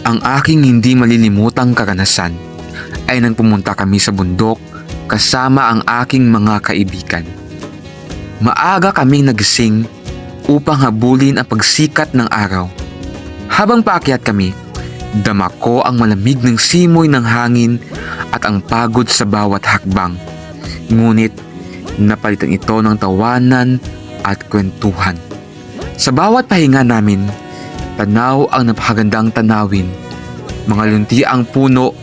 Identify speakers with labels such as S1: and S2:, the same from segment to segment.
S1: Ang aking hindi malilimutang karanasan ay nang pumunta kami sa bundok kasama ang aking mga kaibigan. Maaga kaming nagising upang habulin ang pagsikat ng araw. Habang paakyat kami, dama ko ang malamig ng simoy ng hangin at ang pagod sa bawat hakbang. Ngunit napalitan ito ng tawanan at kwentuhan. Sa bawat pahinga namin, tanaw ang napakagandang tanawin, mga luntiang puno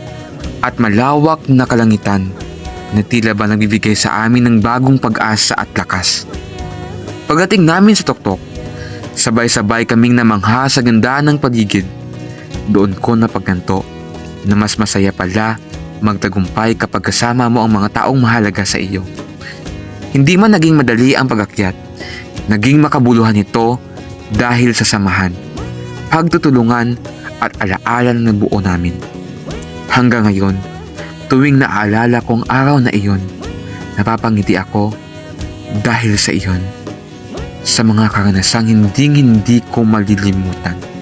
S1: at malawak na kalangitan na tila ba nagbibigay sa amin ng bagong pag-asa at lakas. Pagdating namin sa tuktok, sabay-sabay kaming namangha sa ganda ng paligid. Doon ko napagtanto na mas masaya pala magtagumpay kapag kasama mo ang mga taong mahalaga sa iyo. Hindi man naging madali ang pag-akyat, naging makabuluhan ito dahil sa samahan, pagtutulungan at alaala na nabuo namin. Hanggang ngayon, tuwing naalala ko ang araw na iyon, napapangiti ako dahil sa iyon, sa mga karanasang hindi ko malilimutan.